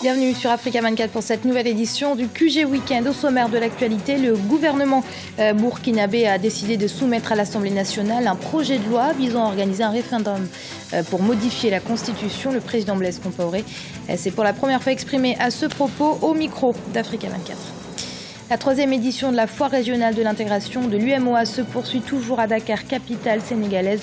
Bienvenue sur Africa 24 pour cette nouvelle édition du QG Week-end. Au sommaire de l'actualité, le gouvernement burkinabé a décidé de soumettre à l'Assemblée nationale un projet de loi visant à organiser un référendum pour modifier la Constitution. Le président Blaise Compaoré s'est pour la première fois exprimé à ce propos au micro d'Africa 24. La troisième édition de la foire régionale de l'intégration de l'UMOA se poursuit toujours à Dakar, capitale sénégalaise.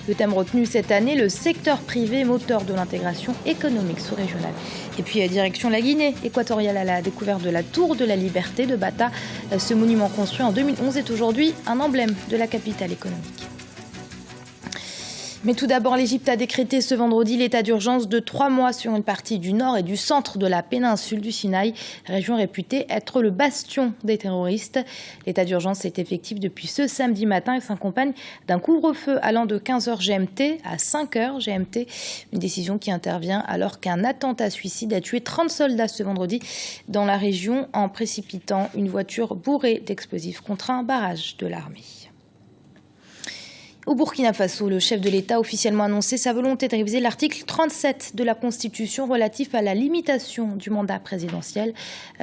Le thème retenu cette année, le secteur privé, moteur de l'intégration économique sous-régionale. Et puis direction la Guinée équatoriale à la découverte de la Tour de la Liberté de Bata. Ce monument construit en 2011 est aujourd'hui un emblème de la capitale économique. Mais tout d'abord, l'Égypte a décrété ce vendredi l'état d'urgence de 3 mois sur une partie du nord et du centre de la péninsule du Sinaï, région réputée être le bastion des terroristes. L'état d'urgence est effectif depuis ce samedi matin et s'accompagne d'un couvre-feu allant de 15h GMT à 5h GMT. Une décision qui intervient alors qu'un attentat suicide a tué 30 soldats ce vendredi dans la région en précipitant une voiture bourrée d'explosifs contre un barrage de l'armée. Au Burkina Faso, le chef de l'État a officiellement annoncé sa volonté de réviser l'article 37 de la Constitution relatif à la limitation du mandat présidentiel.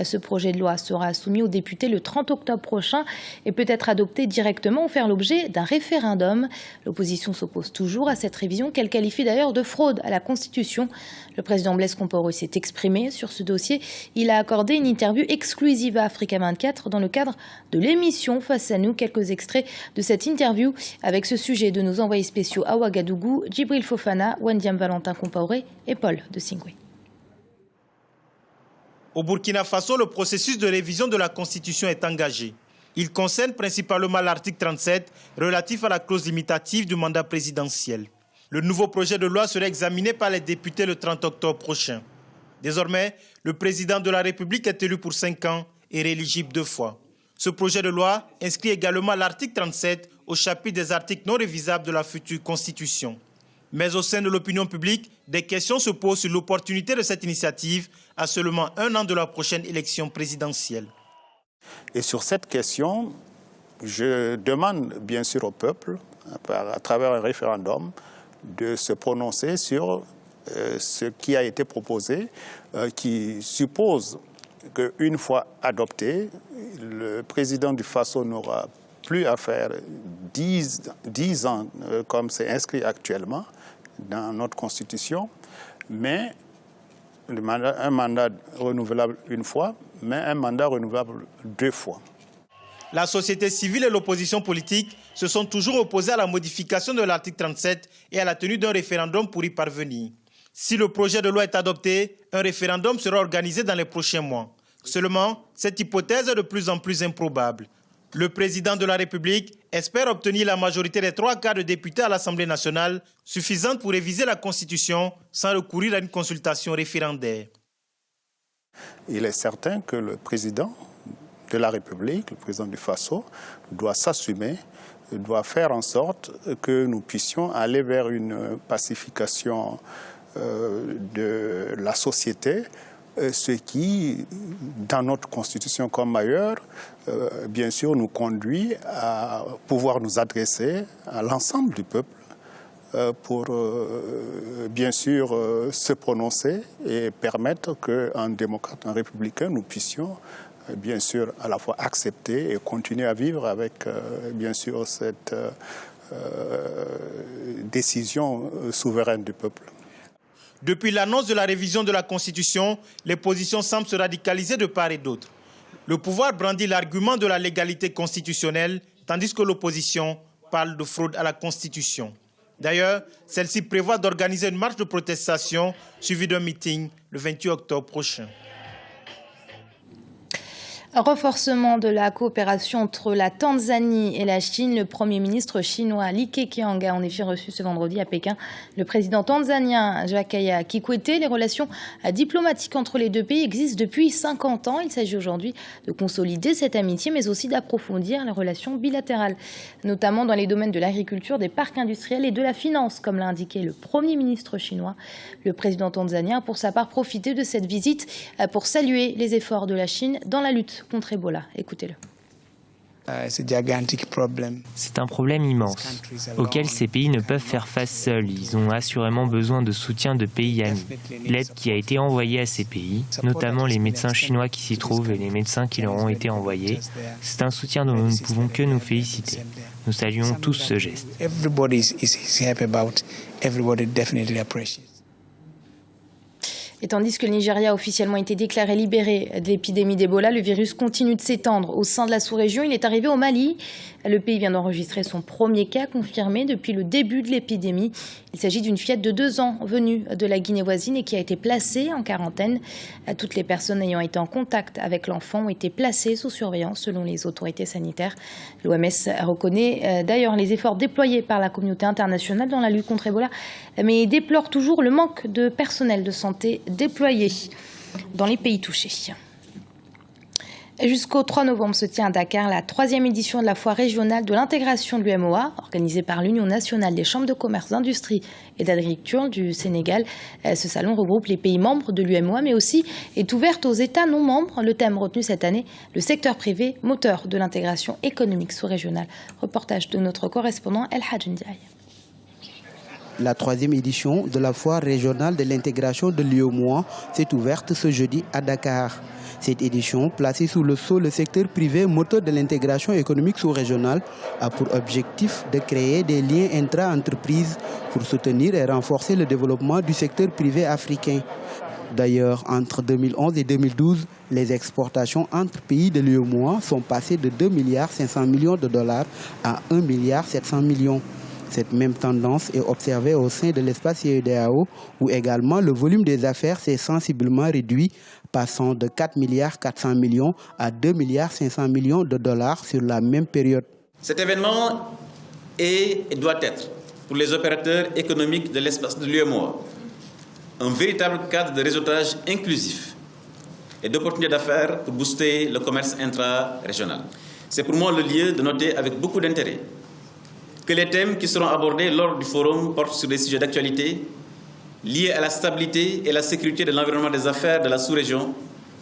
Ce projet de loi sera soumis aux députés le 30 octobre prochain et peut être adopté directement ou faire l'objet d'un référendum. L'opposition s'oppose toujours à cette révision qu'elle qualifie d'ailleurs de fraude à la Constitution. Le président Blaise Compaoré s'est exprimé sur ce dossier. Il a accordé une interview exclusive à Africa 24 dans le cadre de l'émission Face à nous. Quelques extraits de cette interview avec ce sujet de nos envoyés spéciaux à Ouagadougou, Djibril Fofana, Wendiam Valentin Compaoré et Paul de Singwe. Au Burkina Faso, le processus de révision de la Constitution est engagé. Il concerne principalement l'article 37 relatif à la clause limitative du mandat présidentiel. Le nouveau projet de loi sera examiné par les députés le 30 octobre prochain. Désormais, le président de la République est élu pour 5 ans et rééligible 2 fois. Ce projet de loi inscrit également l'article 37 au chapitre des articles non révisables de la future Constitution. Mais au sein de l'opinion publique, des questions se posent sur l'opportunité de cette initiative à seulement 1 an de la prochaine élection présidentielle. Et sur cette question, je demande bien sûr au peuple, à travers un référendum, de se prononcer sur ce qui a été proposé, qui suppose qu'une fois adopté, le président du Faso n'aura plus à faire 10 ans comme c'est inscrit actuellement dans notre Constitution, mais un mandat renouvelable 1 fois, mais un mandat renouvelable 2 fois. La société civile et l'opposition politique se sont toujours opposés à la modification de l'article 37 et à la tenue d'un référendum pour y parvenir. Si le projet de loi est adopté, un référendum sera organisé dans les prochains mois. Seulement, cette hypothèse est de plus en plus improbable. Le président de la République espère obtenir la majorité des 3/4 de députés à l'Assemblée nationale, suffisante pour réviser la Constitution sans recourir à une consultation référendaire. Il est certain que le président de la République, le président du Faso, doit s'assumer, doit faire en sorte que nous puissions aller vers une pacification de la société, ce qui, dans notre Constitution comme ailleurs, bien sûr, nous conduit à pouvoir nous adresser à l'ensemble du peuple pour, bien sûr, se prononcer et permettre qu'en démocrate, en républicain, nous puissions, bien sûr, à la fois accepter et continuer à vivre avec, bien sûr, cette décision souveraine du peuple. Depuis l'annonce de la révision de la Constitution, les positions semblent se radicaliser de part et d'autre. Le pouvoir brandit l'argument de la légalité constitutionnelle, tandis que l'opposition parle de fraude à la Constitution. D'ailleurs, celle-ci prévoit d'organiser une marche de protestation suivie d'un meeting le 28 octobre prochain. Renforcement de la coopération entre la Tanzanie et la Chine. Le Premier ministre chinois Li Keqiang a en effet reçu ce vendredi à Pékin le président tanzanien Jakaya Kikwete. Les relations diplomatiques entre les deux pays existent depuis 50 ans. Il s'agit aujourd'hui de consolider cette amitié, mais aussi d'approfondir les relations bilatérales, notamment dans les domaines de l'agriculture, des parcs industriels et de la finance, comme l'a indiqué le Premier ministre chinois. Le président tanzanien a pour sa part profité de cette visite pour saluer les efforts de la Chine dans la lutte contre Ebola. Écoutez-le. C'est un problème immense, auquel ces pays ne peuvent faire face seuls. Ils ont assurément besoin de soutien de pays amis. L'aide qui a été envoyée à ces pays, notamment les médecins chinois qui s'y trouvent et les médecins qui leur ont été envoyés, c'est un soutien dont nous ne pouvons que nous féliciter. Nous saluons tous ce geste. Et tandis que le Nigeria a officiellement été déclaré libéré de l'épidémie d'Ebola, le virus continue de s'étendre au sein de la sous-région. Il est arrivé au Mali. Le pays vient d'enregistrer son premier cas confirmé depuis le début de l'épidémie. Il s'agit d'une fillette de 2 ans venue de la Guinée voisine et qui a été placée en quarantaine. Toutes les personnes ayant été en contact avec l'enfant ont été placées sous surveillance selon les autorités sanitaires. L'OMS reconnaît d'ailleurs les efforts déployés par la communauté internationale dans la lutte contre Ebola, mais déplore toujours le manque de personnel de santé déployé dans les pays touchés. Jusqu'au 3 novembre se tient à Dakar la 3e édition de la foire régionale de l'intégration de l'UEMOA, organisée par l'Union nationale des chambres de commerce, d'industrie et d'agriculture du Sénégal. Ce salon regroupe les pays membres de l'UEMOA, mais aussi est ouverte aux États non membres. Le thème retenu cette année, le secteur privé, moteur de l'intégration économique sous-régionale. Reportage de notre correspondant El Hadj Ndiaye. La 3e édition de la foire régionale de l'intégration de l'UEMOA s'est ouverte ce jeudi à Dakar. Cette édition, placée sous le sceau le secteur privé moteur de l'intégration économique sous-régionale, a pour objectif de créer des liens intra-entreprises pour soutenir et renforcer le développement du secteur privé africain. D'ailleurs, entre 2011 et 2012, les exportations entre pays de l'UEMOA sont passées de 2,5 milliards de dollars à 1,7 milliard. Cette même tendance est observée au sein de l'espace CEDEAO, où également le volume des affaires s'est sensiblement réduit, passant de 4,4 milliards à 2,5 milliards de dollars sur la même période. Cet événement est et doit être, pour les opérateurs économiques de l'espace de l'UEMOA, un véritable cadre de réseautage inclusif et d'opportunités d'affaires pour booster le commerce intra-régional. C'est pour moi le lieu de noter avec beaucoup d'intérêt que les thèmes qui seront abordés lors du forum portent sur des sujets d'actualité liés à la stabilité et la sécurité de l'environnement des affaires de la sous-région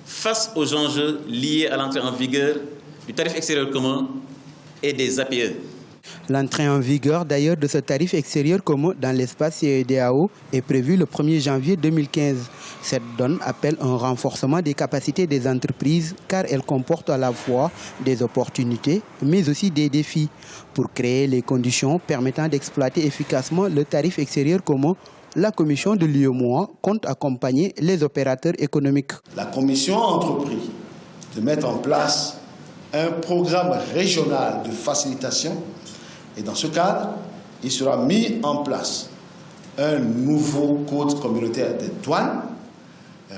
face aux enjeux liés à l'entrée en vigueur du tarif extérieur commun et des APE. L'entrée en vigueur d'ailleurs de ce tarif extérieur commun dans l'espace CEDEAO est prévue le 1er janvier 2015. Cette donne appelle un renforcement des capacités des entreprises car elle comporte à la fois des opportunités mais aussi des défis. Pour créer les conditions permettant d'exploiter efficacement le tarif extérieur commun, la commission de l'UEMOA compte accompagner les opérateurs économiques. La commission a entrepris de mettre en place un programme régional de facilitation. Et dans ce cadre, il sera mis en place un nouveau code communautaire des douanes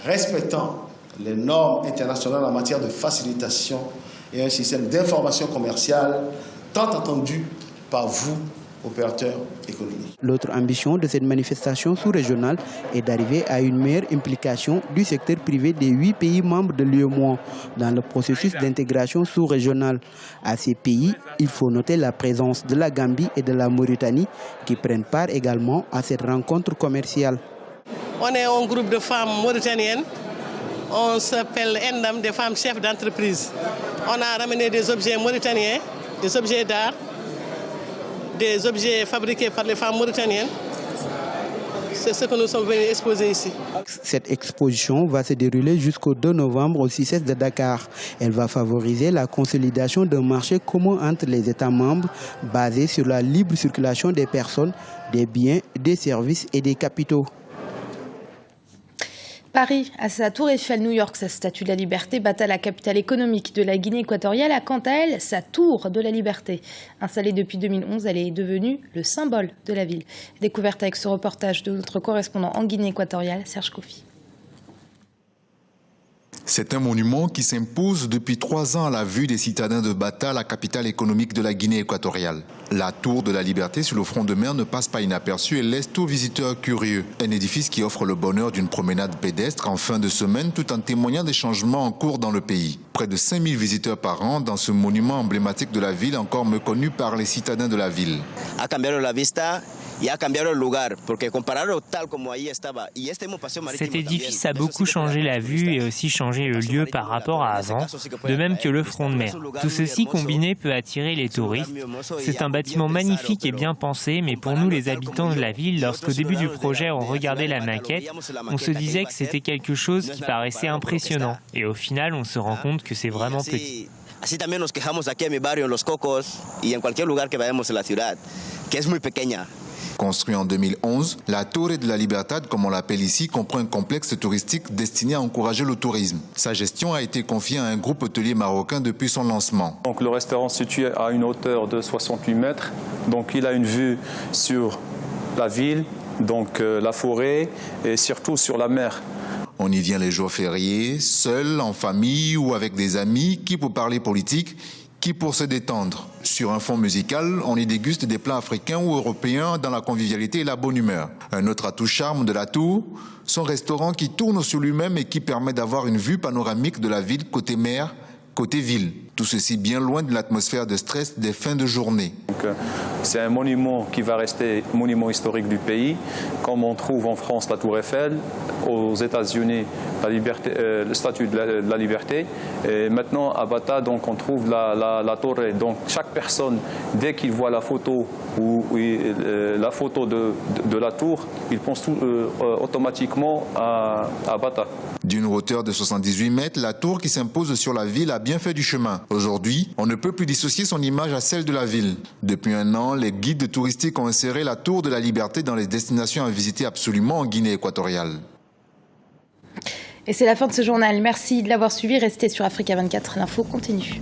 respectant les normes internationales en matière de facilitation et un système d'information commerciale tant attendu par vous, opérateurs économiques. L'autre ambition de cette manifestation sous-régionale est d'arriver à une meilleure implication du secteur privé des 8 pays membres de l'UEMOA dans le processus d'intégration sous-régionale. À ces pays, il faut noter la présence de la Gambie et de la Mauritanie qui prennent part également à cette rencontre commerciale. On est un groupe de femmes mauritaniennes. On s'appelle Endam, des femmes chefs d'entreprise. On a ramené des objets mauritaniens, des objets d'art, des objets fabriqués par les femmes mauritaniennes. C'est ce que nous sommes venus exposer ici. Cette exposition va se dérouler jusqu'au 2 novembre au CICES de Dakar. Elle va favoriser la consolidation d'un marché commun entre les États membres basé sur la libre circulation des personnes, des biens, des services et des capitaux. Paris, à sa tour Eiffel, New York, sa statue de la liberté, Bata, la capitale économique de la Guinée équatoriale, a quant à elle sa tour de la liberté. Installée depuis 2011, elle est devenue le symbole de la ville. Découverte avec ce reportage de notre correspondant en Guinée équatoriale, Serge Kofi. C'est un monument qui s'impose depuis 3 ans à la vue des citadins de Bata, la capitale économique de la Guinée équatoriale. La tour de la liberté sur le front de mer ne passe pas inaperçue et laisse aux visiteurs curieux. Un édifice qui offre le bonheur d'une promenade pédestre en fin de semaine tout en témoignant des changements en cours dans le pays. Près de 5000 visiteurs par an dans ce monument emblématique de la ville encore méconnu par les citadins de la ville. A cambiado la vista Cet édifice a beaucoup changé la vue et aussi changé le lieu par rapport à avant, de même que le front de mer. Tout ceci combiné peut attirer les touristes. C'est un bâtiment magnifique et bien pensé, mais pour nous les habitants de la ville, lorsqu'au début du projet on regardait la maquette, on se disait que c'était quelque chose qui paraissait impressionnant. Et au final, on se rend compte que c'est vraiment petit. Así también nos quejamos aquí en mi barrio, en Los Cocos, y en cualquier lugar que vayamos en la ciudad, que es muy pequeña. Construit en 2011, la Torre de la Libertad, comme on l'appelle ici, comprend un complexe touristique destiné à encourager le tourisme. Sa gestion a été confiée à un groupe hôtelier marocain depuis son lancement. Donc, le restaurant se situe à une hauteur de 68 mètres, donc il a une vue sur la ville, donc la forêt et surtout sur la mer. On y vient les jours fériés, seul, en famille ou avec des amis, qui pour parler politique, qui pour se détendre. Sur un fond musical, on y déguste des plats africains ou européens dans la convivialité et la bonne humeur. Un autre atout charme de la tour, son restaurant qui tourne sur lui-même et qui permet d'avoir une vue panoramique de la ville côté mer, côté ville. Tout ceci bien loin de l'atmosphère de stress des fins de journée. C'est un monument qui va rester monument historique du pays, comme on trouve en France la Tour Eiffel, aux États-Unis le statue de la liberté, et maintenant à Bata donc on trouve la Torre. Donc chaque personne, dès qu'il voit la photo ou la photo de la tour, il pense automatiquement à Bata. D'une hauteur de 78 mètres, la tour qui s'impose sur la ville a bien fait du chemin. Aujourd'hui, on ne peut plus dissocier son image à celle de la ville. Depuis un an, les guides touristiques ont inséré la Tour de la Liberté dans les destinations à visiter absolument en Guinée équatoriale. Et c'est la fin de ce journal. Merci de l'avoir suivi. Restez sur Africa 24. L'info continue.